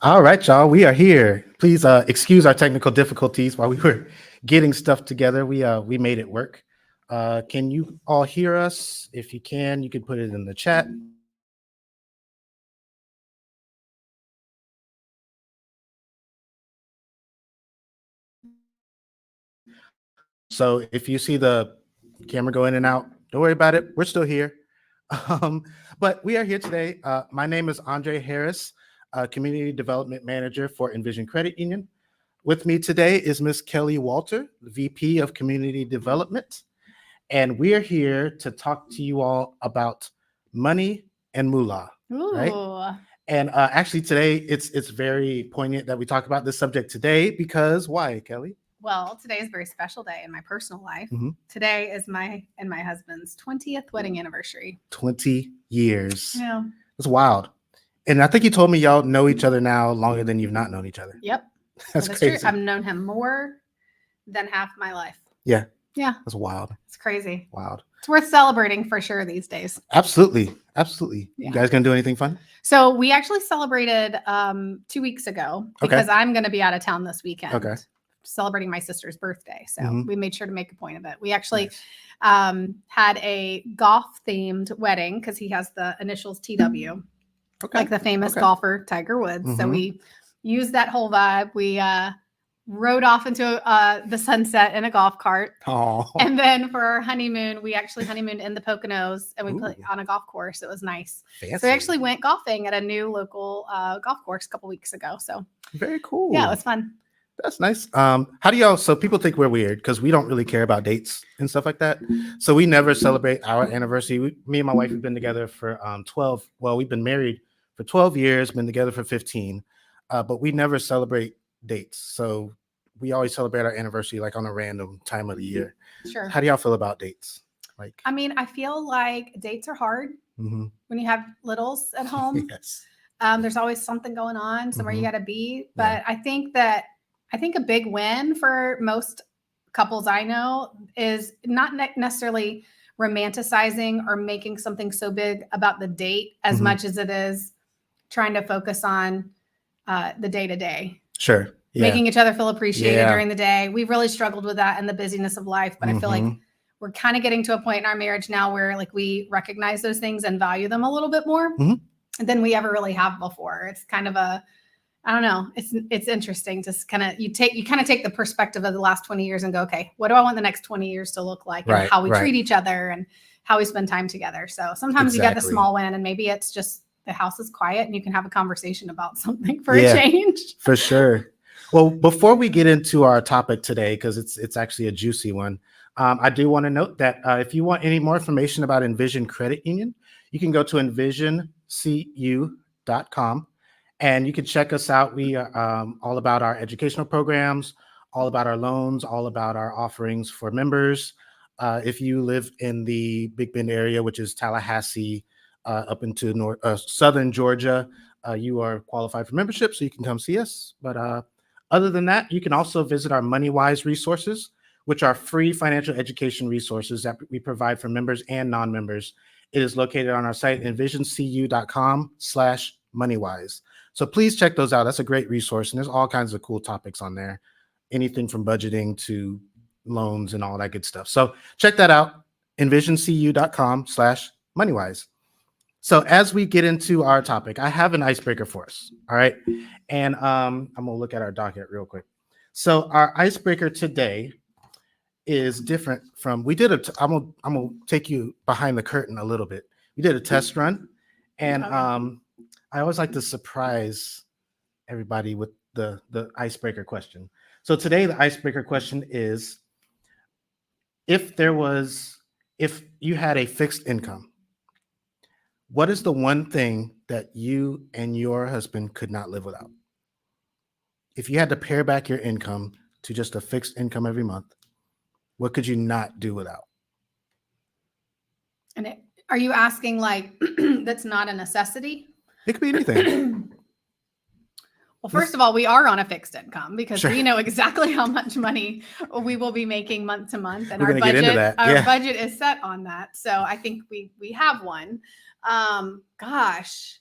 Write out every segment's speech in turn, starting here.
All right, y'all. We are here. Please excuse our technical difficulties while we were getting stuff together. We made it work. Can you all hear us? If you can, you can put it in the chat. So if you see the camera go in and out, don't worry about it. We're still here. But we are here today. My name is Andre Harris, Community Development Manager for Envision Credit Union. With me today is Miss Kelly Walter, the VP of Community Development. And we are here to talk to you all about money and moolah, right? Ooh. And actually today it's very poignant that we talk about this subject today because why, Kelly? Well, today is a very special day in my personal life. Mhm. Today is my and my husband's 20th wedding anniversary. 20 years. Yeah. It's wild. And I think you told me y'all know each other now longer than you've not known each other. Yep. That's That's crazy. true. I've known him more than half my life. Yeah. Yeah. That's wild. It's crazy. Wild. It's worth celebrating for sure these days. Absolutely. Absolutely. Yeah. You guys gonna do anything fun? So we actually celebrated 2 weeks ago because I'm going to be out of town this weekend. Okay. Celebrating my sister's birthday. So Mhm. we made sure to make a point of it. We actually Nice. had a golf themed wedding because he has the initials TW, Okay. like the famous Okay. golfer Tiger Woods. So Mhm. we used that whole vibe. We rode off into the sunset in a golf cart. Oh. And then for our honeymoon, we actually honeymooned in the Poconos and we played Ooh. on a golf course. It was nice. Fancy. So we actually went golfing at a new local golf course a couple weeks ago. So Very cool. yeah, it was fun. That's nice. How do y'all? So people think we're weird because we don't really care about dates and stuff like that. So we never celebrate our anniversary. Me and my wife have been together for 12. Well, we've been married for 12 years, been together for 15, but we never celebrate dates. So we always celebrate our anniversary like on a random time of the year. Sure. How do y'all feel about dates? Like, I mean, I feel like dates are hard mhm. when you have littles at home. Yes. There's always something going on, somewhere you Mhm. got to be. Yeah. But I think a big win for most couples I know is not necessarily romanticizing or making something so big about the date as Mhm. much as it is trying to focus on the day to day. Sure. Yeah. Making each other feel appreciated Yeah. during the day. We've really struggled with that in the busyness of life, but I feel like Mhm. we're kind of getting to a point in our marriage now where like we recognize those things and value them a little bit more Mhm. than we ever really have before. It's kind of I don't know. It's interesting to kind of take the perspective of the last 20 years and go, okay, what do I want the next 20 years to look like, and Right, how we right. treat each other and how we spend time together. So sometimes you get the Exactly. small win, and maybe it's just the house is quiet and you can have a conversation about something for Yeah. a change. For sure. Well, before we get into our topic today, because it's actually a juicy one, I do want to note that if you want any more information about Envision Credit Union, you can go to envisioncu.com and you can check us out. We are all about our educational programs, all about our loans, all about our offerings for members. If you live in the Big Bend area, which is Tallahassee, up into southern Georgia, you are qualified for membership, so you can come see us. But other than that, you can also visit our MoneyWi resources, which are free financial education resources that we provide for members and non-members. It is located on our site, envisioncu.com/moneywise. So please check those out. That's a great resource, and there's all kinds of cool topics on there, anything from budgeting to loans and all that good stuff. So check that out, envisioncu.com/moneywise. So as we get into our topic, I have an icebreaker for us. All right. And I'm gonna look at our docket real quick. So our icebreaker today is different from I'm gonna take you behind the curtain a little bit. We did a test run, and Okay. I always like to surprise everybody with the icebreaker question. So today the icebreaker question is if you had a fixed income, what is the one thing that you and your husband could not live without? If you had to pare back your income to just a fixed income every month, what could you not do without? And are you asking like that's not a necessity? It could be anything. Well, first of all, we are on a fixed income because Sure. we know exactly how much money we will be making month to month, and We're our gonna get into budget that. Yeah. budget is set on that. So I think we have one. Gosh,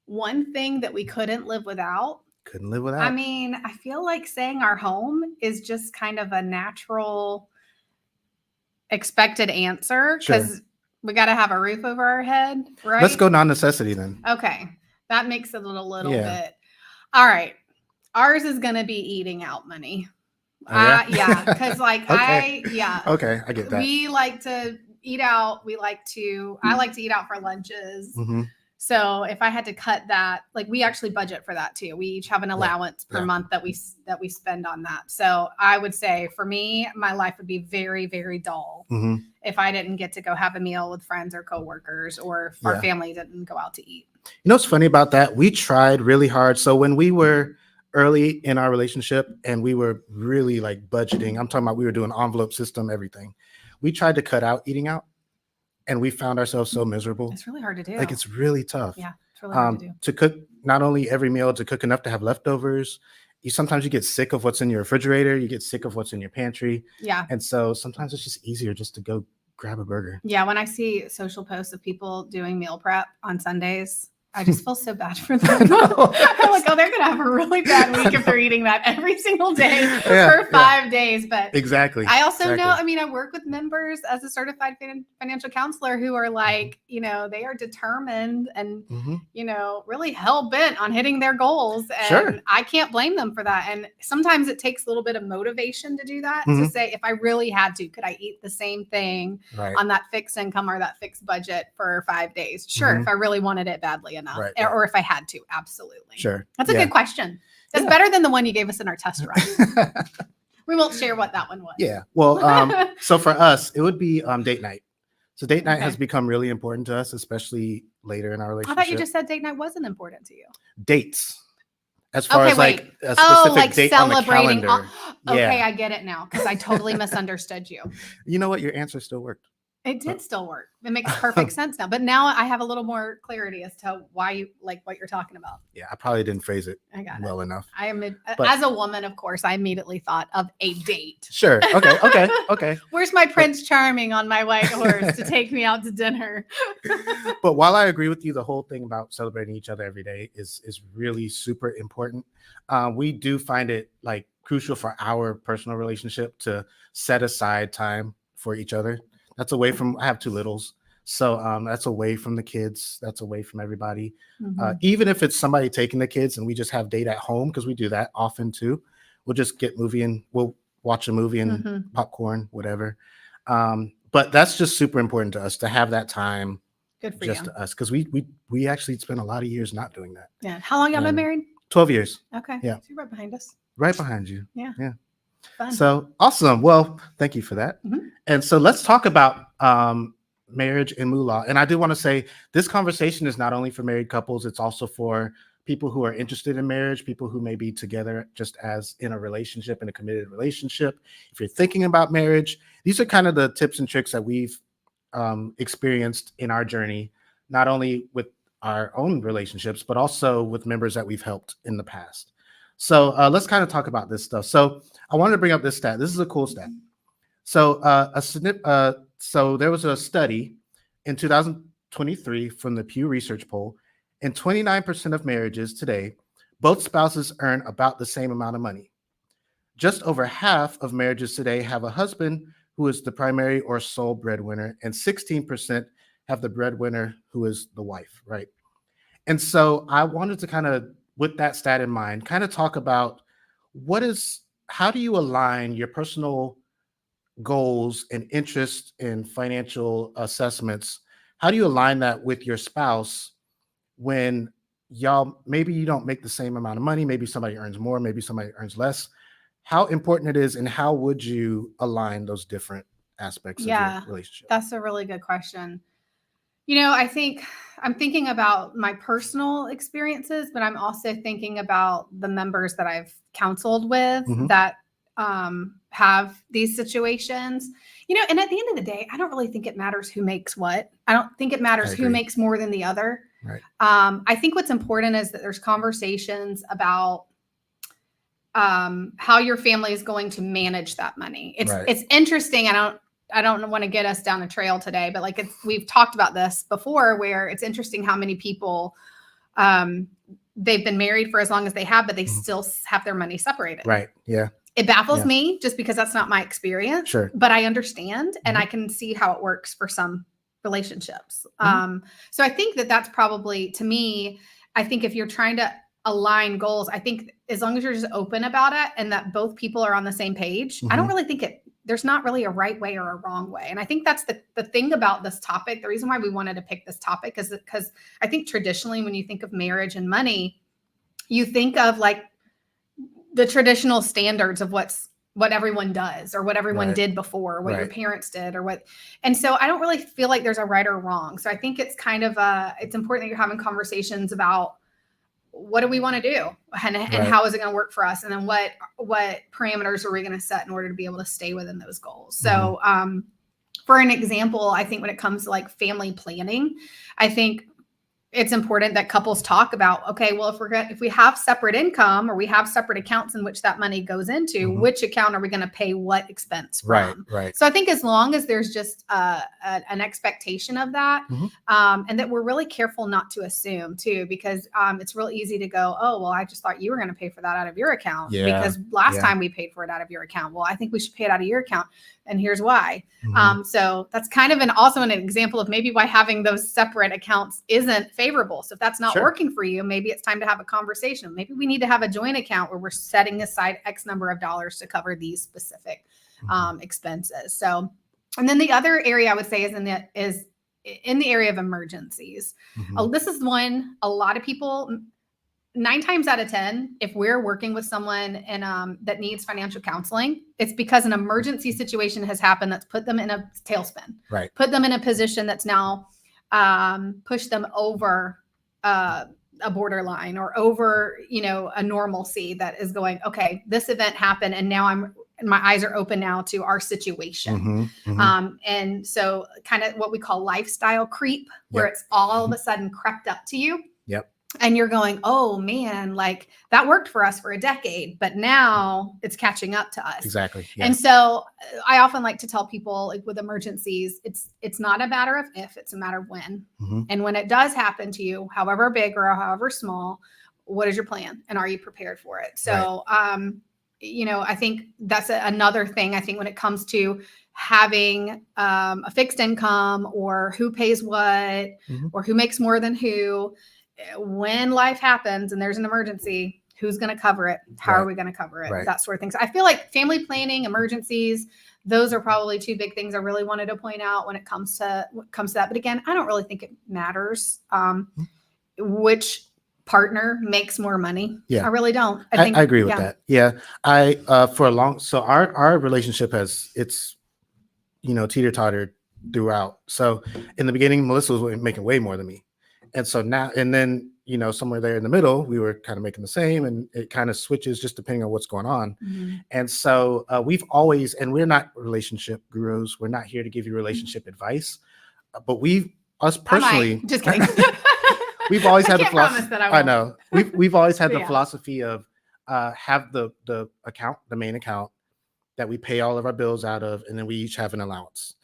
one thing that we couldn't live without. Couldn't live without. I mean, I feel like saying our home is just kind of a natural expected answer Sure. because we got to have a roof over our head, right? Let's go non-necessity then. Okay. That makes it a little Yeah. bit. All right. Ours is going to be eating out money. Oh, yeah? Yeah. Because, like, Okay. yeah. Okay, I get that. We like to eat out. I like to eat out for lunches. Mhm. So if I had to cut that, like we actually budget for that too. We each have an allowance per month that we spend on that. So I would say for me, my life would be very, very dull if I didn't get to go have a meal with friends or coworkers, or if our family didn't go out to eat. You know what's funny about that? We tried really hard. So when we were early in our relationship and we were really like budgeting, I'm talking about we were doing envelope system, everything. We tried to cut out eating out. And we found ourselves so miserable. It's really hard to do. Like, it's really tough. Yeah, it's really hard to do. To cook not only every meal, to cook enough to have leftovers. Sometimes you get sick of what's in your refrigerator. You get sick of what's in your pantry. Yeah. And so sometimes it's just easier just to go grab a burger. Yeah. When I see social posts of people doing meal prep on Sundays, I just feel so bad for them. I'm like, oh, they're going to have a really bad week if they're eating that every single day for 5 days. But exactly. I also know, I mean, I work with members as a certified financial counselor who are like, you know, they are determined and, you know, really hell bent on hitting their goals. And I can't blame them for that. And sometimes it takes a little bit of motivation to do that, to say, if I really had to, could I eat the same thing on that fixed income or that fixed budget for 5 days? Sure. If I really wanted it badly enough, or if I had to. Absolutely. Sure. That's a good question. That's better than the one you gave us in our test run. We won't share what that one was. Yeah. Well, so for us, it would be date night. So date night has become really important to us, especially later in our relationship. I thought you just said date night wasn't important to you. Dates. As far as like a specific like date celebrating. on the calendar. Okay, I get it now because I totally misunderstood you. You know what? Your answer still worked. It did still work. It makes perfect sense now. But now I have a little more clarity as to why you like what you're talking about. Yeah, I probably didn't phrase it well enough. As a woman, of course, I immediately thought of a date. Sure. Okay. Where's my Prince Charming on my white horse to take me out to dinner? But while I agree with you, the whole thing about celebrating each other every day is really super important. We do find it like crucial for our personal relationship to set aside time for each other. That's away from, I have 2 littles. So that's away from the kids. That's away from everybody. Even if it's somebody taking the kids and we just have date at home, because we do that often too. We'll just get movie and we'll watch a movie and popcorn, whatever. But that's just super important to us to have that time. Good for just you. To us. Because we actually spent a lot of years not doing that. Yeah. How long have you been married? 12 years. Okay. Yeah. So you're right behind us. Right behind you. Yeah. Yeah. Fun. So awesome. Well, thank you for that. And so let's talk about marriage and Moolah. And I do want to say this conversation is not only for married couples, it's also for people who are interested in marriage, people who may be together just as in a relationship, in a committed relationship. If you're thinking about marriage, these are kind of the tips and tricks that we've experienced in our journey, not only with our own relationships, but also with members that we've helped in the past. So let's kind of talk about this stuff. So I wanted to bring up this stat. This is a cool stat. So so there was a study in 2023 from the Pew Research poll. In 29% of marriages today, both spouses earn about the same amount of money. Just over half of marriages today have a husband who is the primary or sole breadwinner, and 16% have the breadwinner who is the wife, right? And so I wanted to kind of, with that stat in mind, kind of talk about how do you align your personal goals and interests in financial assessments? How do you align that with your spouse when maybe you don't make the same amount of money, maybe somebody earns more, maybe somebody earns less? How important it is, and how would you align those different aspects of your relationship? That's a really good question. You know, I think I'm thinking about my personal experiences, but I'm also thinking about the members that I've counseled with that have these situations. You know, and at the end of the day, I don't really think it matters who makes what. I don't think it matters who makes more than the other. Right. I think what's important is that there's conversations about how your family is going to manage that money. It's interesting. I don't want to get us down a trail today, but like we've talked about this before, where it's interesting how many people they've been married for as long as they have, but they still have their money separated. Right. Yeah. It baffles me just because that's not my experience. Sure. But I understand and I can see how it works for some relationships. So I think that that's probably, to me, I think if you're trying to align goals, I think as long as you're just open about it and that both people are on the same page, I don't really think there's not really a right way or a wrong way. And I think that's the thing about this topic. The reason why we wanted to pick this topic is because I think traditionally when you think of marriage and money, you think of like the traditional standards of what everyone does or what everyone did before, or what your parents did or what. And so I don't really feel like there's a right or wrong. So I think it's kind of it's important that you're having conversations about what do we want to do and how is it going to work for us? And then what parameters are we going to set in order to be able to stay within those goals? So for an example, I think when it comes to like family planning, I think it's important that couples talk about, okay, well, if we have separate income or we have separate accounts in which that money goes into, which account are we going to pay what expense from? Right. So I think as long as there's just an expectation of that, and that we're really careful not to assume too, because it's real easy to go, oh, well, I just thought you were going to pay for that out of your account because last time we paid for it out of your account. Well, I think we should pay it out of your account. And here's why. So that's kind of also an example of maybe why having those separate accounts isn't favorable. So if that's not working for you, maybe it's time to have a conversation. Maybe we need to have a joint account where we're setting aside X number of dollars to cover these specific expenses. So, and then the other area I would say is in the area of emergencies. This is one a lot of people, 9 times out of 10, if we're working with someone and that needs financial counseling, it's because an emergency situation has happened that's put them in a tailspin, put them in a position that's now pushed them over a borderline or over, a normalcy that is going, okay, this event happened and now my eyes are open now to our situation. And so kind of what we call lifestyle creep, where it's all of a sudden crept up to you. And you're going, oh man, like that worked for us for a decade, but now it's catching up to us. Exactly. And so I often like to tell people, like with emergencies, it's not a matter of if, it's a matter of when. And when it does happen to you, however big or however small, what is your plan? And are you prepared for it? So, I think that's another thing. I think when it comes to having a fixed income or who pays what or who makes more than who, when life happens and there's an emergency, who's going to cover it? How are we going to cover it? That sort of thing. So I feel like family planning, emergencies, those are probably 2 big things I really wanted to point out when it comes to that. But again, I don't really think it matters which partner makes more money. I really don't. I agree with that. So our relationship it's teeter-totter throughout. So in the beginning, Melissa was making way more than me. And so now, and then, somewhere there in the middle, we were kind of making the same, and it kind of switches just depending on what's going on. And so we've always, and we're not relationship gurus. We're not here to give you relationship advice, but us personally, just kidding. We've always had the philosophy. I know we've always had the philosophy of have the account, the main account that we pay all of our bills out of, and then we each have an allowance.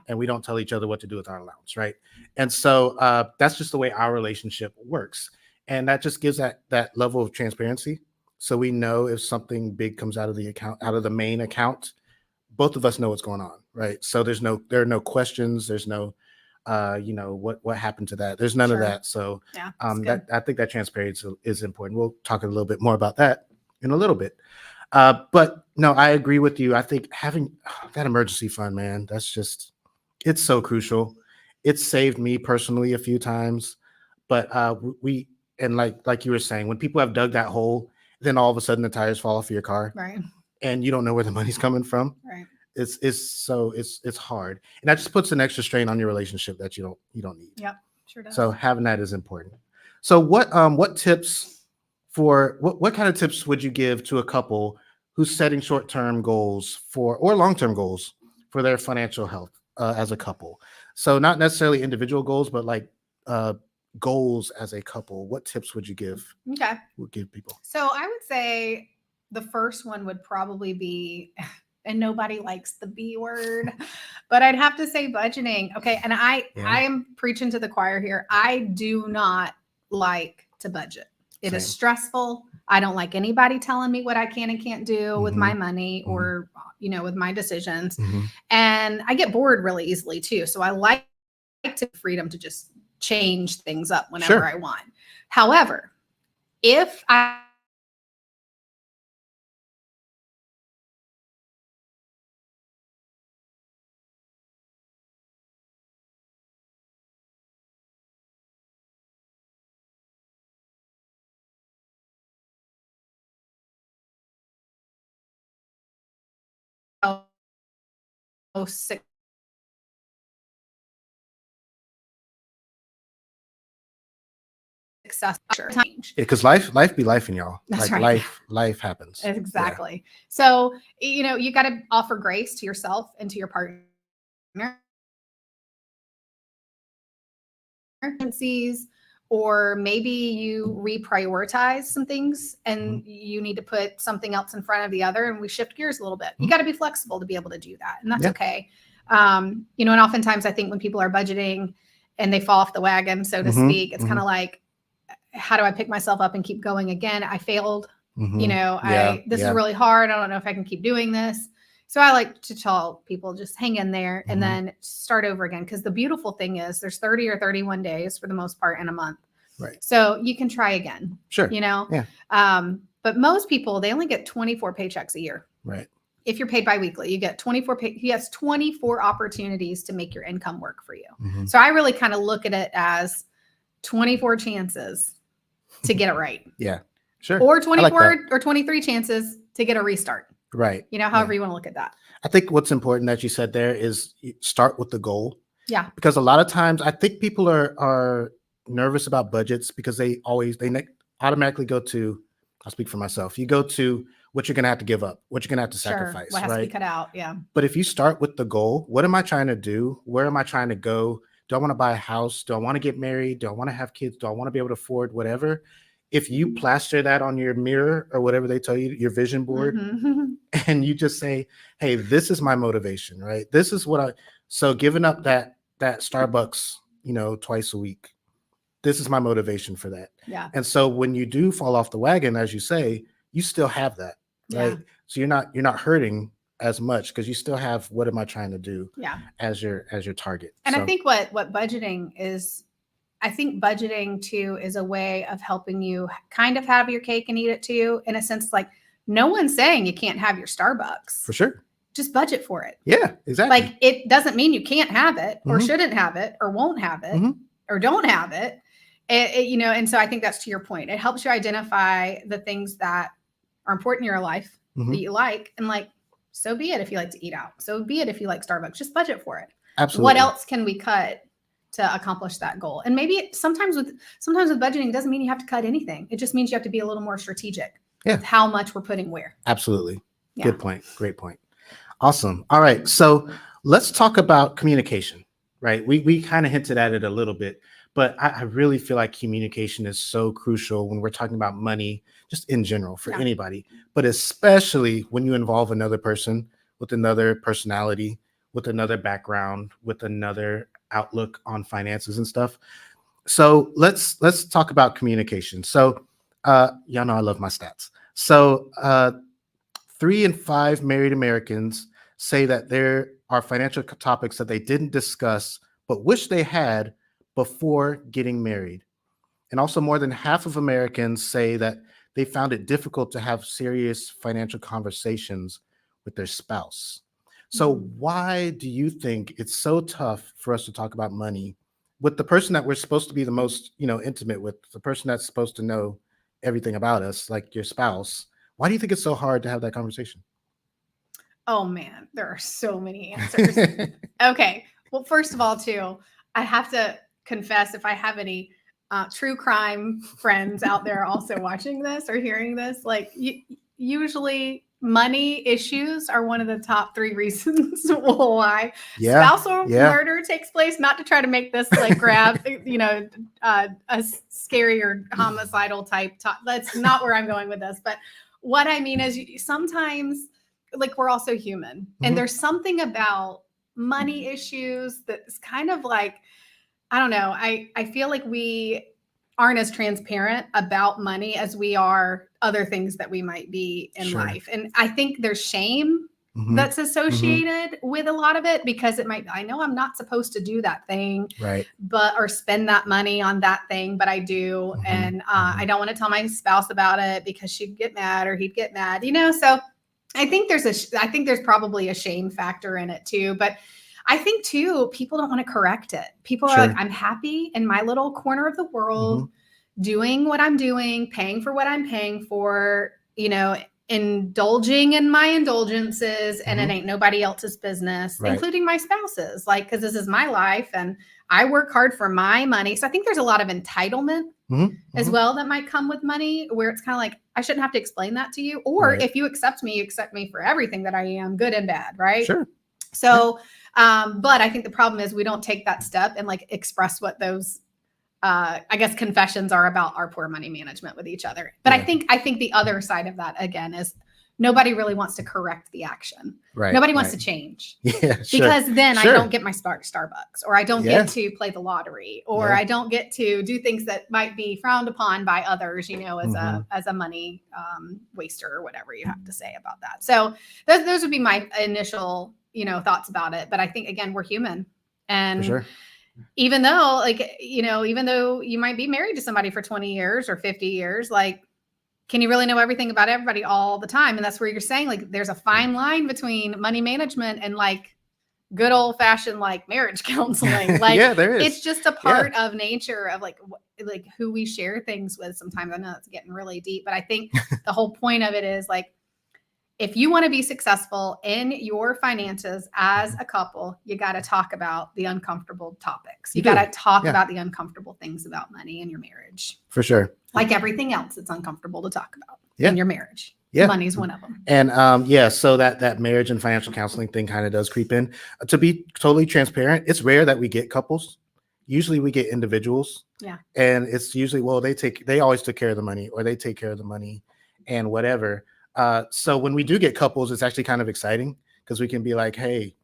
And we don't tell each other what to do with our allowance, right? And so that's just the way our relationship works. And that just gives that level of transparency. So we know if something big comes out of the account, out of the main account, both of us know what's going on, right? So there are no questions. There's no, what happened to that? There's none of that. So I think that transparency is important. We'll talk a little bit more about that in a little bit. But no, I agree with you. I think having that emergency fund, man, it's so crucial. It's saved me personally a few times, but like you were saying, when people have dug that hole, then all of a sudden the tires fall off of your car, and you don't know where the money's coming from. It's hard, and that just puts an extra strain on your relationship that you don't need. Sure does. So having that is important. So what tips what kind of tips would you give to a couple who's setting short-term goals or long-term goals for their financial health as a couple? So not necessarily individual goals, but like goals as a couple. What tips would you give? Would give people? So I would say the first one would probably be, and nobody likes the B word, but I'd have to say budgeting. Okay. And I am preaching to the choir here. I do not like to budget. It is stressful. I don't like anybody telling me what I can and can't do with my money or, with my decisions. And I get bored really easily too. So I like to freedom to just change things up whenever I want. However, if I success change. Because life be life in y'all. That's like right. life happens. Exactly. So, you got to offer grace to yourself and to your partner. Or maybe you reprioritize some things and you need to put something else in front of the other, and we shift gears a little bit. You got to be flexible to be able to do that. And that's okay. And oftentimes I think when people are budgeting and they fall off the wagon, so to speak, it's kind of like, how do I pick myself up and keep going again? I failed. This is really hard. I don't know if I can keep doing this. So I like to tell people, just hang in there and then start over again. Because the beautiful thing is there's 30 or 31 days for the most part in a month. Right. So you can try again. Sure. Yeah. But most people, they only get 24 paychecks a year. Right. If you're paid biweekly, you get 24 opportunities to make your income work for you. So I really kind of look at it as 24 chances to get it right. Yeah. Sure. Or 24 or 23 chances to get a restart. Right. However you want to look at that. I think what's important that you said there is start with the goal. Yeah. Because a lot of times I think people are nervous about budgets because they automatically go to, I'll speak for myself. You go to what you're going to have to give up, what you're going to have to sacrifice. What has to be cut out. Yeah. But if you start with the goal, what am I trying to do? Where am I trying to go? Do I want to buy a house? Do I want to get married? Do I want to have kids? Do I want to be able to afford whatever? If you plaster that on your mirror or whatever they tell you, your vision board, and you just say, hey, this is my motivation, right? This is so giving up that Starbucks, twice a week, this is my motivation for that. Yeah. And so when you do fall off the wagon, as you say, you still have that, right? Yeah. So you're not hurting as much because you still have, what am I trying to do? Yeah. As your target. And I think what budgeting is, I think budgeting too is a way of helping you kind of have your cake and eat it too. In a sense, like no one's saying you can't have your Starbucks. For sure. Just budget for it. Yeah, exactly. Like it doesn't mean you can't have it or shouldn't have it or won't have it or don't have it. And so I think that's to your point. It helps you identify the things that are important in your life that you like. And like, so be it if you like to eat out. So be it if you like Starbucks. Just budget for it. Absolutely. What else can we cut to accomplish that goal? And maybe sometimes with budgeting doesn't mean you have to cut anything. It just means you have to be a little more strategic with how much we're putting where. Absolutely. Yeah. Good point. Great point. Awesome. All right. So let's talk about communication, right? We kind of hinted at it a little bit, but I really feel like communication is so crucial when we're talking about money, just in general for anybody, but especially when you involve another person with another personality, with another background, with another outlook on finances and stuff. So let's talk about communication. So y'all know I love my stats. So 3 in 5 married Americans say that there are financial topics that they didn't discuss but wish they had before getting married. And also more than half of Americans say that they found it difficult to have serious financial conversations with their spouse. So why do you think it's so tough for us to talk about money with the person that we're supposed to be the most, intimate with, the person that's supposed to know everything about us, like your spouse? Why do you think it's so hard to have that conversation? Oh man, there are so many answers. Okay. Well, first of all, too, I have to confess, if I have any true crime friends out there also watching this or hearing this, like usually money issues are one of the top 3 reasons why spousal murder takes place. Not to try to make this like grab, a scary or homicidal type. That's not where I'm going with this. But what I mean is sometimes, like, we're also human, and there's something about money issues that's kind of like, I don't know. I feel like we aren't as transparent about money as we are other things that we might be in life. And I think there's shame that's associated with a lot of it, because I know I'm not supposed to do that thing, right? or spend that money on that thing, but I do. And I don't want to tell my spouse about it because she'd get mad or he'd get mad, so I think there's probably a shame factor in it too. But I think too, people don't want to correct it. People are like, I'm happy in my little corner of the world, doing what I'm doing, paying for what I'm paying for, indulging in my indulgences, and it ain't nobody else's business, including my spouse's, because this is my life and I work hard for my money. So I think there's a lot of entitlement as well that might come with money, where it's kind of like, I shouldn't have to explain that to you. Or if you accept me for everything that I am, good and bad, right? Sure. So, but I think the problem is we don't take that step and express what those, I guess, confessions are about our poor money management with each other. But I think the other side of that, again, is nobody really wants to correct the action. Right. Nobody wants to change. Yeah, because then I don't get my Starbucks, or I don't get to play the lottery, or I don't get to do things that might be frowned upon by others, as a money waster, or whatever you have to say about that. So those would be my initial, thoughts about it. But I think, again, we're human. And for sure. Even though, even though you might be married to somebody for 20 years or 50 years, can you really know everything about everybody all the time? And that's where you're saying, there's a fine line between money management and good old fashioned marriage counseling. Yeah, there is. It's just a part of nature of who we share things with. Sometimes I know it's getting really deep, but I think the whole point of it is if you want to be successful in your finances as a couple, you got to talk about the uncomfortable topics. You got to talk about the uncomfortable things about money in your marriage. For sure. Like everything else, it's uncomfortable to talk about in your marriage. Yeah. Money's one of them. And so that marriage and financial counseling thing kind of does creep in. To be totally transparent, it's rare that we get couples. Usually we get individuals. Yeah. And it's usually, they always took care of the money, or they take care of the money and whatever. So when we do get couples, it's actually kind of exciting, because we can be like, hey,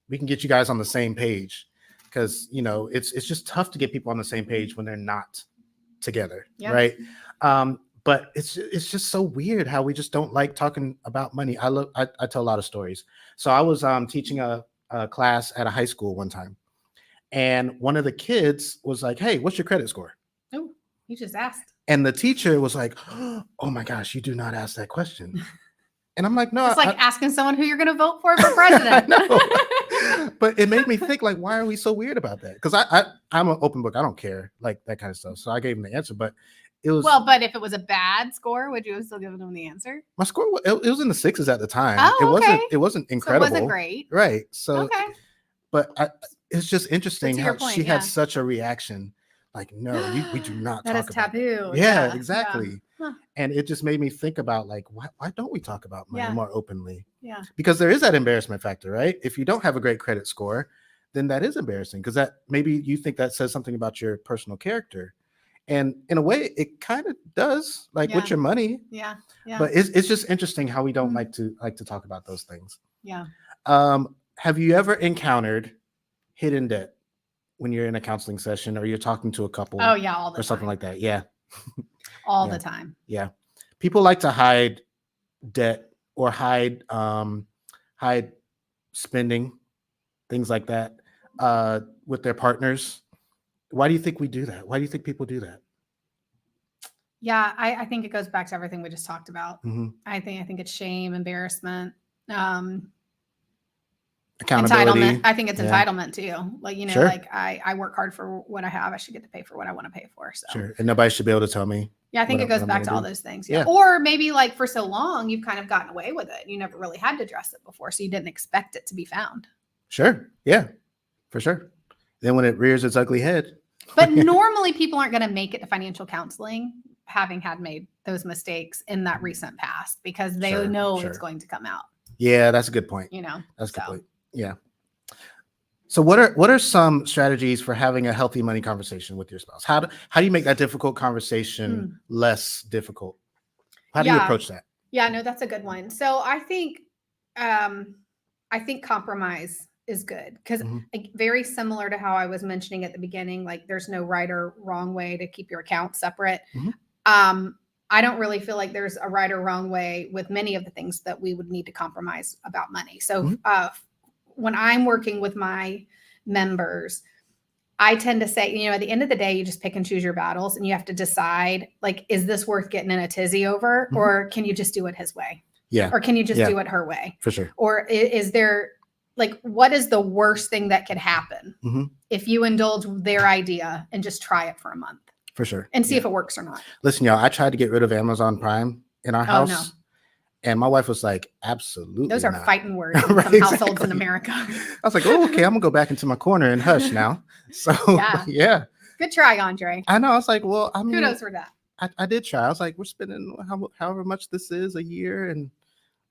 we can get you guys on the same page, because, it's just tough to get people on the same page when they're not together. Yeah. Right. But it's just so weird how we just don't like talking about money. I tell a lot of stories. So I was teaching a class at a high school one time, and one of the kids was like, hey, what's your credit score? Oh, you just asked. And the teacher was like, oh my gosh, you do not ask that question. And I'm like, no. It's like asking someone who you're going to vote for president. But it made me think, why are we so weird about that? Because I'm an open book. I don't care, that kind of stuff. So I gave him the answer, but it was. Well, but if it was a bad score, would you have still given him the answer? My score, it was in the 6s at the time. Oh, It wasn't incredible. So it wasn't great. Right. So, but it's just interesting how she had such a reaction. No, we do not that talk is about taboo. It. Yeah, exactly. Yeah. Huh. And it just made me think about why don't we talk about money more openly? Yeah. Because there is that embarrassment factor, right? If you don't have a great credit score, then that is embarrassing, because that maybe you think that says something about your personal character. And in a way, it kind of does, with your money. Yeah. Yeah. But it's just interesting how we don't like to talk about those things. Yeah. Have you ever encountered hidden debt when you're in a counseling session, or you're talking to a couple? Oh yeah, all the time. Or something like that. Yeah. All the time. Yeah. People like to hide debt, or hide spending, things like that, with their partners. Why do you think we do that? Why do you think people do that? Yeah, I think it goes back to everything we just talked about. I think it's shame, embarrassment, entitlement. I think it's entitlement too. Sure. I work hard for what I have. I should get to pay for what I want to pay for. So sure. And nobody should be able to tell me. Yeah, I think it goes back to all those things. Yeah. Or maybe for so long you've kind of gotten away with it. You never really had to address it before, so you didn't expect it to be found. Sure. Yeah, for sure. Then when it rears its ugly head. But normally people aren't going to make it to financial counseling having had made those mistakes in that recent past, because they know it's going to come out. Yeah, that's a good point. That's a good point. Yeah. So what are some strategies for having a healthy money conversation with your spouse? How do you make that difficult conversation less difficult? How do you approach that? Yeah, no, that's a good one. So I think compromise is good because Mhm. very similar to how I was mentioning at the beginning, like there's no right or wrong way to keep your accounts separate. Mhm. I don't really feel like there's a right or wrong way with many of the things that we would need to compromise about money. So when I'm working with my members, I tend to say, at the end of the day, you just pick and choose your battles and you have to decide, like, is this worth getting in a tizzy over, or can you just do it his way? Yeah. Or can you just do it her way? For sure. Or is there, like, what is the worst thing that could happen if you indulge their idea and just try it for a month? For sure. And see if it works or not. Listen, y'all, I tried to get rid of Amazon Prime in our house. No. And my wife was like, absolutely Those are not. fighting words in some households in America. I was like, oh, okay, I'm going to go back into my corner and hush now. So, yeah. Good try, Andre. I know. I was like, well, I mean. Kudos for that. I did try. I was like, we're spending however much this is a year. And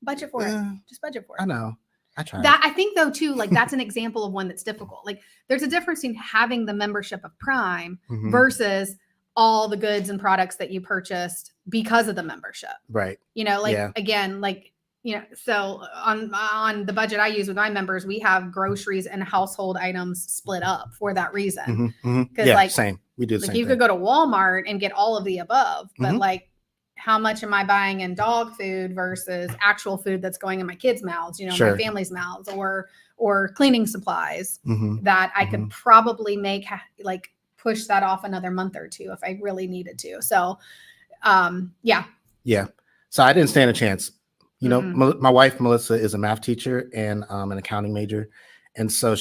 budget for it. Just budget for it. I know. I tried. That I think though too, like that's an example of one that's difficult. Like there's a difference in having the membership of Prime versus all the goods and products that you purchased because of the membership. Right. Again, so on the budget I use with my members, we have groceries and household items split up for that reason. Because same. We do the same you could go to Walmart and get all of the above, but like how much am I buying in dog food versus actual food that's going in my kids' mouths, my family's mouths, or cleaning supplies that I could probably make push that off another month or two if I really needed to. So, yeah. So I didn't stand a chance. My wife, Melissa, is a math teacher and an accounting major. And so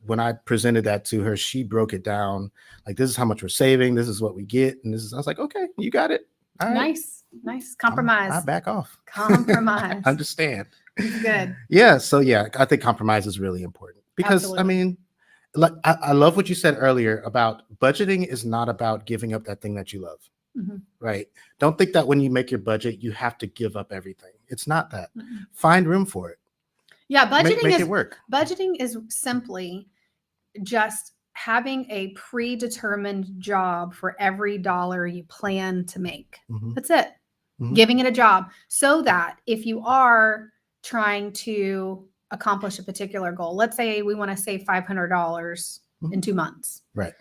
when I presented that to her, she broke it down. Like, this is how much we're saving. This is what we get. And I was like, okay, you got it. All right. Nice. Compromise. I back off. Compromise. Understand. Good. Yeah. So I think compromise is really important because Absolutely. I mean, like I love what you said earlier about budgeting is not about giving up that thing that you love. Right. Don't think that when you make your budget, you have to give up everything. It's not that. Find room for it. Yeah. Budgeting make it work. Budgeting is simply just having a predetermined job for every dollar you plan to make. That's it. Giving it a job so that if you are trying to accomplish a particular goal, let's say we want to save $500 in 2 months. Right.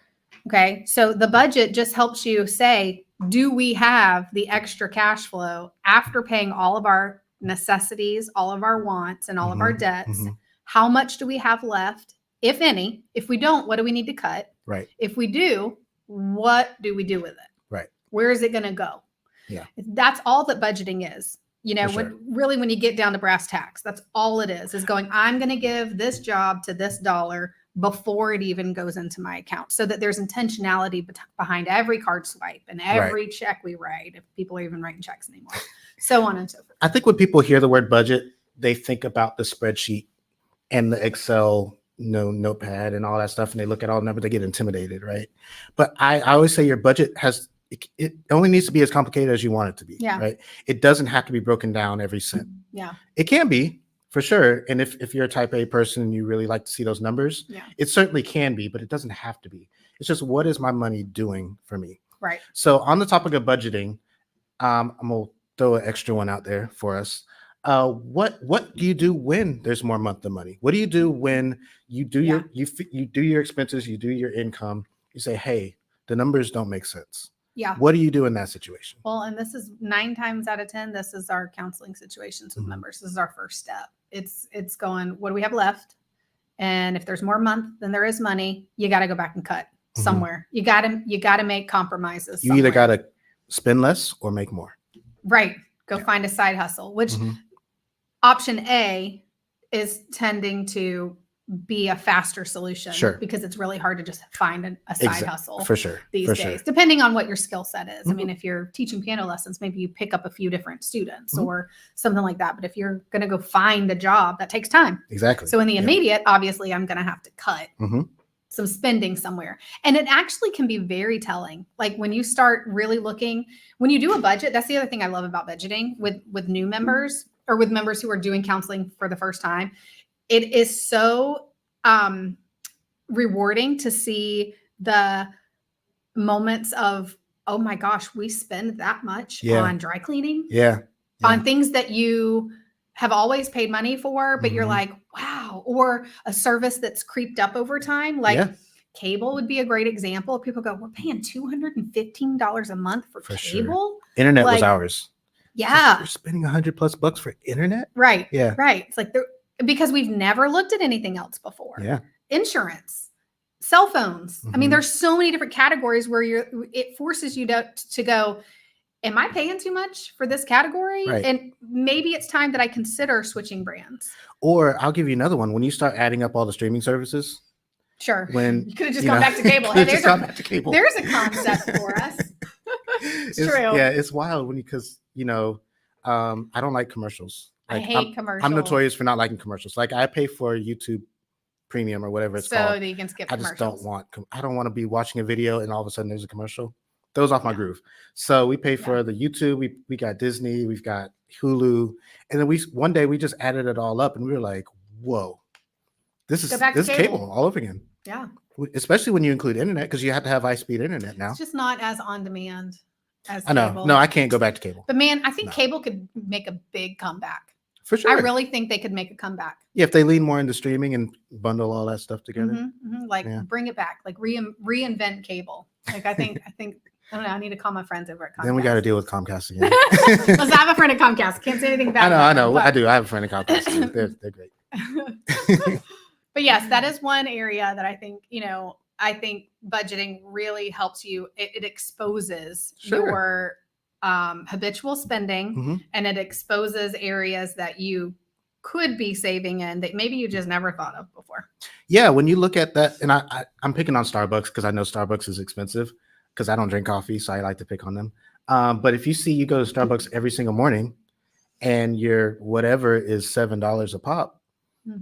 Okay. So the budget just helps you say, do we have the extra cash flow after paying all of our necessities, all of our wants, and all of our debts? How much do we have left, if any? If we don't, what do we need to cut? Right. If we do, what do we do with it? Right. Where is it going to go? Yeah. That's all that budgeting is. When you get down to brass tacks, that's all it is going, I'm going to give this job to this dollar before it even goes into my account, so that there's intentionality behind every card swipe and every check we write, if people are even writing checks anymore, so on and so forth. I think when people hear the word budget, they think about the spreadsheet and the Excel notepad and all that stuff, and they look at all the numbers, they get intimidated, right? But I always say your budget it only needs to be as complicated as you want it to be. Right. It doesn't have to be broken down every cent. Yeah. It can be, for sure. And if you're a type A person and you really like to see those numbers, it certainly can be, but it doesn't have to be. It's just, what is my money doing for me? Right. So on the topic of budgeting, I'm going to throw an extra one out there for us. What do you do when there's more monthly money? What do you do when you do you do your expenses, you do your income, you say, hey, the numbers don't make sense? Yeah. What do you do in that situation? Well, and this is 9 times out of 10, this is our counseling situations with members. This is our first step. It's going, what do we have left? And if there's more month than there is money, you got to go back and cut somewhere. You got to make compromises. You either got to spend less or make more. Right. Go find a side hustle, which option A is tending to be a faster solution because it's really hard to just find a side hustle for sure these days, depending on what your skill set is. I mean, if you're teaching piano lessons, maybe you pick up a few different students or something like that. But if you're going to go find a job, that takes time. Exactly. So in the immediate, obviously, I'm going to have to cut some spending somewhere. And it actually can be very telling. Like when you start really looking, when you do a budget, that's the other thing I love about budgeting with new members or with members who are doing counseling for the first time. It is so rewarding to see the moments of, oh my gosh, we spend that much on dry cleaning. On things that you have always paid money for, but you're like, wow, or a service that's creeped up over time. Like cable would be a great example. People go, we're paying $215 a month for cable. Sure. Internet was ours. Yeah. We're spending $100+ for internet. Right. Yeah. Right. It's like because we've never looked at anything else before. Yeah. Insurance, cell phones. I mean, there's so many different categories where it forces you to go, am I paying too much for this category? Right. And maybe it's time that I consider switching brands. Or I'll give you another one. When you start adding up all the streaming services. Sure. When you could have just gone back to cable. Hey, there's a concept for us. It's true. Yeah, it's wild because I don't like commercials. Like, I hate commercials. I'm notorious for not liking commercials. Like I pay for YouTube Premium or whatever it's called. So that you can skip commercials. I don't want to be watching a video and all of a sudden there's a commercial. Throws off my groove. So we pay for the YouTube. We got Disney. We've got Hulu. And then one day we just added it all up and we were like, whoa, this is cable all over again. Yeah. Especially when you include internet, because you have to have high-speed internet now. It's just not as on demand as I know. cable. No, I can't go back to cable. But man, I think cable could make a big comeback. For sure. I really think they could make a comeback. Yeah, if they lean more into streaming and bundle all that stuff together. Bring it back. Like reinvent cable. Like I think I don't know. I need to call my friends over at Comcast. Then we got to deal with Comcast again. Listen, I have a friend at Comcast. Can't say anything bad. I know. I do. I have a friend at Comcast. They're great. But yes, that is one area that I think, budgeting really helps you. It exposes your habitual spending and it exposes areas that you could be saving in that maybe you just never thought of before. Yeah. When you look at that, and I'm picking on Starbucks because I know Starbucks is expensive because I don't drink coffee. So I like to pick on them. But if you go to Starbucks every single morning and your whatever is $7 a pop,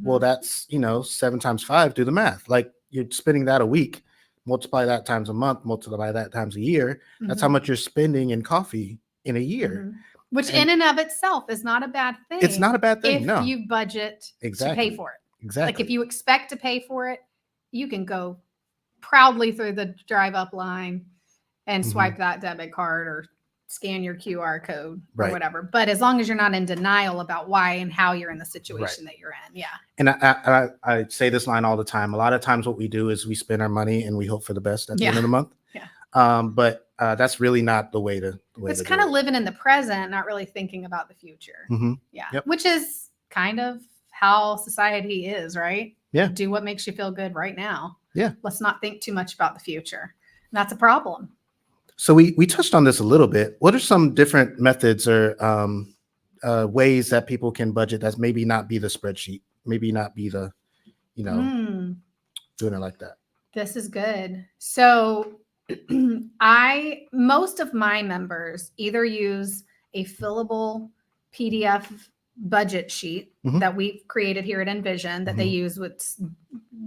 well, that's, 7 times 5, do the math. Like you're spending that a week, multiply that times a month, multiply that times a year. That's how much you're spending in coffee in a year. Which in and of itself is not a bad thing. It's not a bad thing. If you budget to pay for it. Exactly. Like if you expect to pay for it, you can go proudly through the drive up line and swipe that debit card or scan your QR code or whatever. But as long as you're not in denial about why and how you're in the situation that you're in. Yeah. And I say this line all the time. A lot of times what we do is we spend our money and we hope for the best at the end of the month. Yeah. But that's really not the way to It's kind of living in the present, not really thinking about the future. Yeah. Yep. Which is kind of how society is, right? Yeah. Do what makes you feel good right now. Yeah. Let's not think too much about the future. And that's a problem. So we touched on this a little bit. What are some different methods or ways that people can budget that's maybe not be the spreadsheet, maybe not be the, doing it like that? This is good. So most of my members either use a fillable PDF budget sheet that we've created here at Envision that they use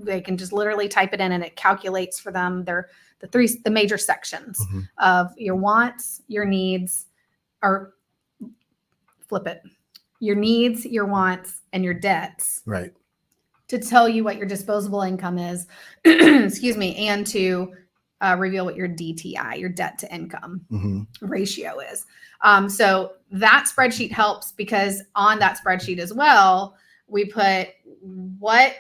they can just literally type it in and it calculates for them the major sections of your wants, your needs, or flip it, your needs, your wants, and your debts. Right. To tell you what your disposable income is, excuse me, and to reveal what your DTI, your debt to income ratio is. So that spreadsheet helps because on that spreadsheet as well, we put what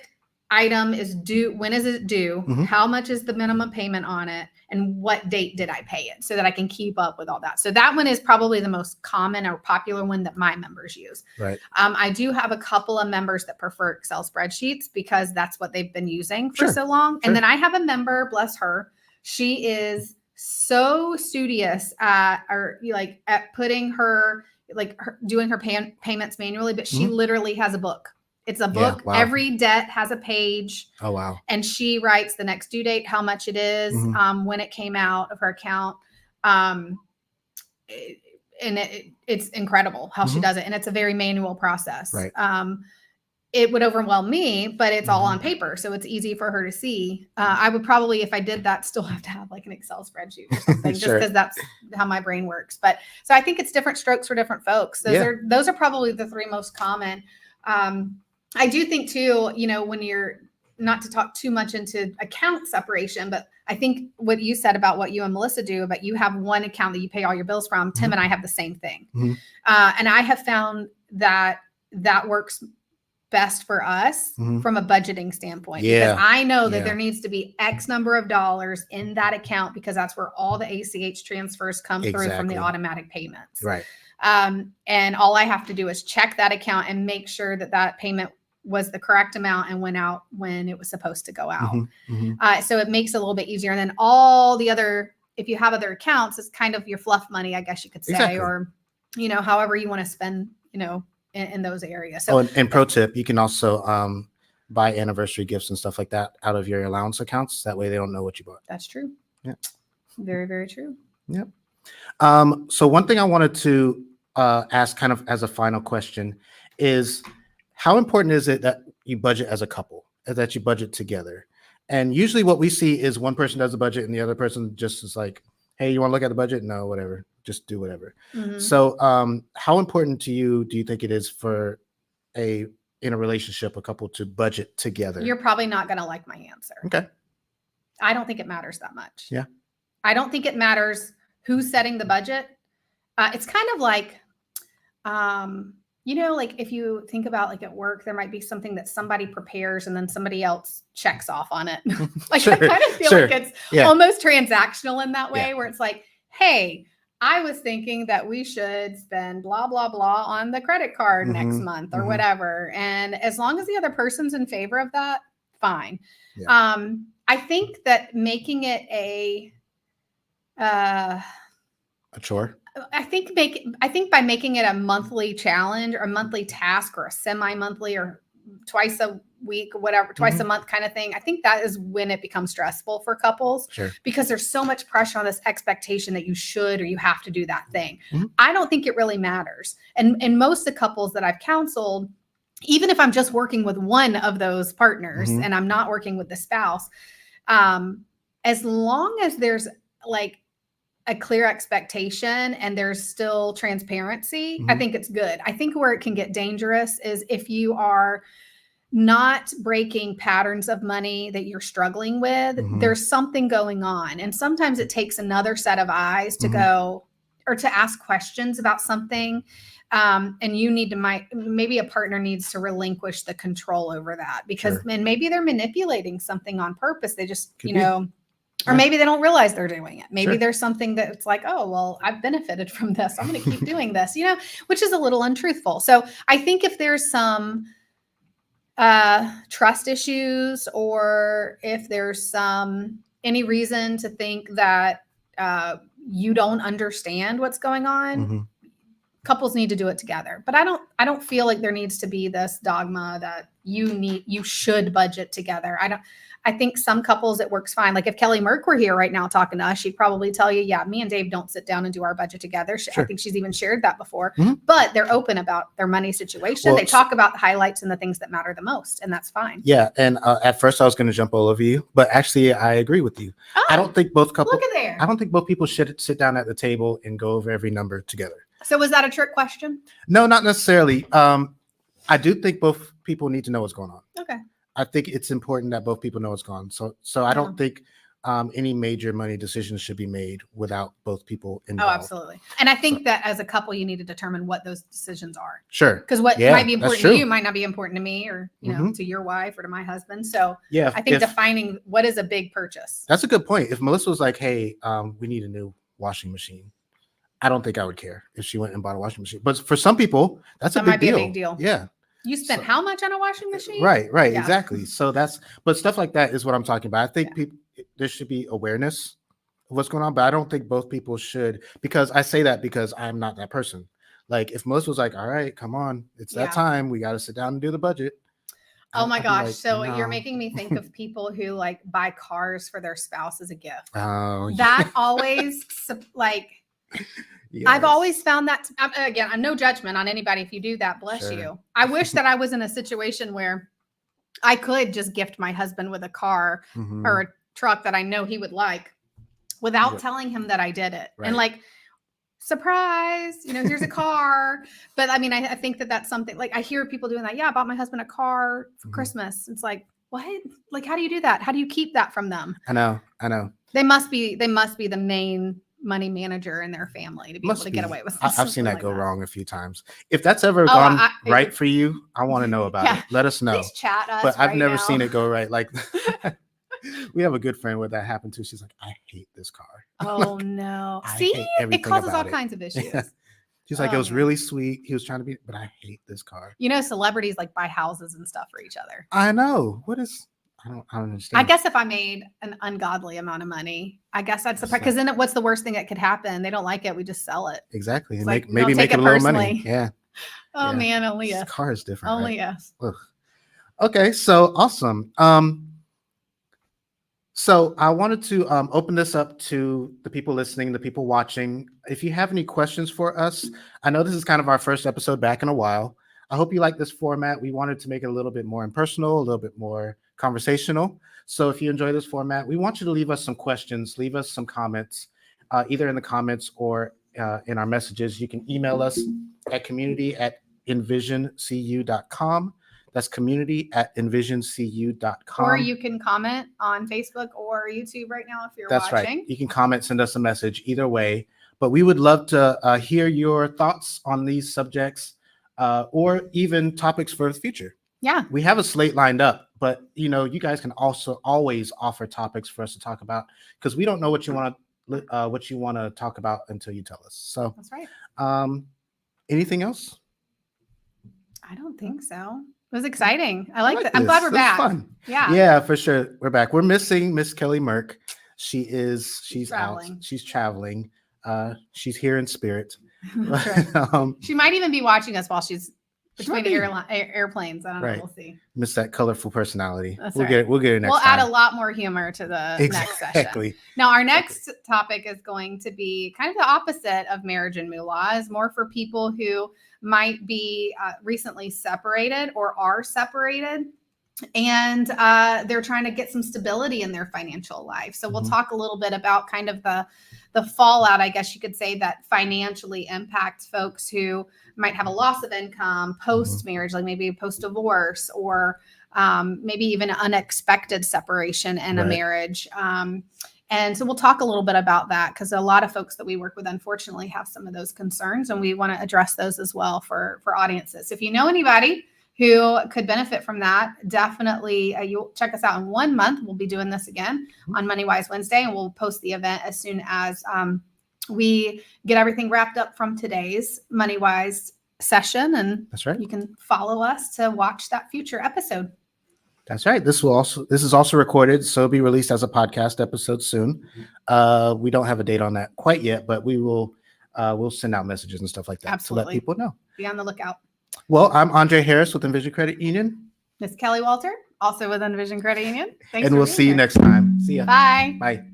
item is due, when is it due, how much is the minimum payment on it, and what date did I pay it so that I can keep up with all that. So that one is probably the most common or popular one that my members use. Right. I do have a couple of members that prefer Excel spreadsheets because that's what they've been using for so long. And then I have a member, bless her, she is so studious at putting her, doing her payments manually, but she literally has a book. It's a book. Yeah, wow. Every debt has a page. Oh, wow. And she writes the next due date, how much it is, when it came out of her account. It's incredible how she does it. And it's a very manual process. Right. It would overwhelm me, but it's all on paper. So it's easy for her to see. I would probably, if I did that, still have to have like an Excel spreadsheet or something, just because that's how my brain works. But so I think it's different strokes for different folks. Those are probably the three most common. I do think too, when you're not to talk too much into account separation, but I think what you said about what you and Melissa do, about you have one account that you pay all your bills from. Tim and I have the same thing. And I have found that works best for us Mhm. from a budgeting standpoint. Yeah. Because I know that Yeah. there needs to be X number of dollars in that account because that's where all the ACH transfers come through from the Exactly. automatic payments. Right. And all I have to do is check that account and make sure that that payment was the correct amount and went out when it was supposed to go out. Mm-hmm. Mm-hmm. So it makes it a little bit easier. And then all the other, if you have other accounts, it's kind of your fluff money, I guess you could say, Exactly. or, you know, however you want to spend, you know, in those areas. So, and pro tip, you can also buy anniversary gifts and stuff like that out of your allowance accounts. That way they don't know what you bought. That's true. Yeah. Very, very true. Yep. So one thing I wanted to ask kind of as a final question is, how important is it that you budget as a couple, that you budget together? And usually what we see is one person does the budget and the other person just is like, hey, you want to look at the budget? No, whatever. Just do whatever. Mm-hmm. So how important to you do you think it is for in a relationship, a couple to budget together? You're probably not going to like my answer. Okay. I don't think it matters that much. Yeah. I don't think it matters who's setting the budget. It's kind of like, you know, like if you think about like at work, there might be something that somebody prepares and then somebody else checks off on it. Like sure, I kind of feel like it's almost transactional in that way, where it's like, hey, I was thinking that we should spend blah, blah, blah on the credit card next month or whatever. And as long as the other person's in favor of that, fine. Yeah. I think that making it a chore. I think by making it a monthly challenge or a monthly task or a semi-monthly or twice a week, whatever, twice a month kind of thing, I think that is when it becomes stressful for couples. Sure. Because there's so much pressure on this expectation that you should or you have to do that thing. I don't think it really matters. And most of the couples that I've counseled, even if I'm just working with one of those partners and I'm not working with the spouse, as long as there's like a clear expectation and there's still transparency, I think it's good. I think where it can get dangerous is if you are not breaking patterns of money that you're struggling with, there's something going on. And sometimes it takes another set of eyes to go or to ask questions about something. And you need to, maybe a partner needs to relinquish the control over that because, and maybe they're manipulating something on purpose. They just, or maybe they don't realize they're doing it. Maybe there's something that's like, oh, well, I've benefited from this. I'm going to keep doing this, which is a little untruthful. So I think if there's some trust issues or if there's any reason to think that you don't understand what's going on, couples need to do it together. But I don't feel like there needs to be this dogma that you should budget together. I think some couples it works fine. Like if Kelly Merck were here right now talking to us, she'd probably tell you, yeah, me and Dave don't sit down and do our budget together. I think she's even shared that before, but they're open about their money situation. Well, they talk about the highlights and the things that matter the most, and that's fine. Yeah. And at first I was going to jump all over you, but actually I agree with you. Oh, I don't think both couples, look at there. I don't think both people should sit down at the table and go over every number together. So was that a trick question? No, not necessarily. I do think both people need to know what's going on. Okay. I think it's important that both people know what's going on. So I don't think any major money decisions should be made without both people involved. Oh, absolutely. And I think that as a couple, you need to determine what those decisions are. Sure. Because what might be important to you might not be important to me or, to your wife or to my husband. So yeah, I think defining what is a big purchase. That's a good point. If Melissa was like, hey, we need a new washing machine, I don't think I would care if she went and bought a washing machine. But for some people, that might be a big deal. Yeah. You spent how much on a washing machine? Right, yeah. Exactly. So but stuff like that is what I'm talking about. I think there should be awareness of what's going on, but I don't think both people should, because I say that because I'm not that person. Like if Melissa was like, all right, come on, it's that time. We got to sit down and do the budget. Oh my gosh. Like, so you're making me think of people who like buy cars for their spouse as a gift. Oh, that always like, yes. I've always found that, again, I'm no judgment on anybody. If you do that, bless you. I wish that I was in a situation where I could just gift my husband with a car or a truck that I know he would like without telling him that I did it. Right. And like, surprise, here's a car. But I mean, I think that that's something like I hear people doing that. Yeah, I bought my husband a car for Christmas. It's like, what? Like, how do you do that? How do you keep that from them? I know. They must be the main money manager in their family to be able to get away with I've seen that like go wrong a few times. If that's ever gone right for you, I want to know about it. Let us know. Please chat us. But I've never seen it go right. Like we have a good friend where that happened to. She's like, I hate this car. Oh no. See, it causes all kinds of issues. She's like, it was really sweet. He was trying to be, but I hate this car. You know, celebrities like buy houses and stuff for each other. I know. I don't understand. I guess if I made an ungodly amount of money, I guess I'd surprise. Because then what's the worst thing that could happen? They don't like it. We just sell it. Exactly. And maybe make a little money. Yeah. Oh man, only yes. This car is different. Only right? yes. Ugh. Okay, so awesome. So I wanted to open this up to the people listening, the people watching. If you have any questions for us, I know this is kind of our first episode back in a while. I hope you like this format. We wanted to make it a little bit more impersonal, a little bit more conversational. So if you enjoy this format, we want you to leave us some questions, leave us some comments, either in the comments or in our messages. You can email us at community@envisioncu.com. That's community@envisioncu.com. Or you can comment on Facebook or YouTube right now if you're watching. That's right. You can comment, send us a message, either way. But we would love to hear your thoughts on these subjects or even topics for the future. Yeah. We have a slate lined up, but you guys can also always offer topics for us to talk about because we don't know what you want to talk about until you tell us. So that's right. Anything else? I don't think so. It was exciting. I like that. I'm glad we're back. Fun. Yeah, for sure. We're back. We're missing Miss Kelly Merck. She's traveling. out. She's traveling. She's here in spirit. Right. She might even be watching us while she's between airplanes. I don't know. We'll see. Miss that colorful personality. That's We'll get it next time. We'll add a lot more humor to the next session. Now, our next topic is going to be kind of the opposite of marriage and Moolah. Is more for people who might be recently separated or are separated, and they're trying to get some stability in their financial life. So we'll talk a little bit about kind of the fallout, I guess you could say, that financially impacts folks who might have a loss of income post-marriage, like maybe post-divorce, or maybe even an unexpected separation in a marriage. And so we'll talk a little bit about that because a lot of folks that we work with, unfortunately, have some of those concerns, and we want to address those as well for audiences. If you know anybody who could benefit from that, definitely you'll check us out in 1 month. We'll be doing this again on MoneyWi's Wednesday, and we'll post the event as soon as we get everything wrapped up from today's MoneyWi's session. And that's right. You can follow us to watch that future episode. That's right. This is also recorded, so it'll be released as a podcast episode soon. We don't have a date on that quite yet, but we will. We'll send out messages and stuff like that to let people know. Be on the lookout. Well, I'm Andre Harris with Envision Credit Union. Miss Kelly Walter, also with Envision Credit Union. Thanks. And we'll see you next time. See ya. Bye. Bye.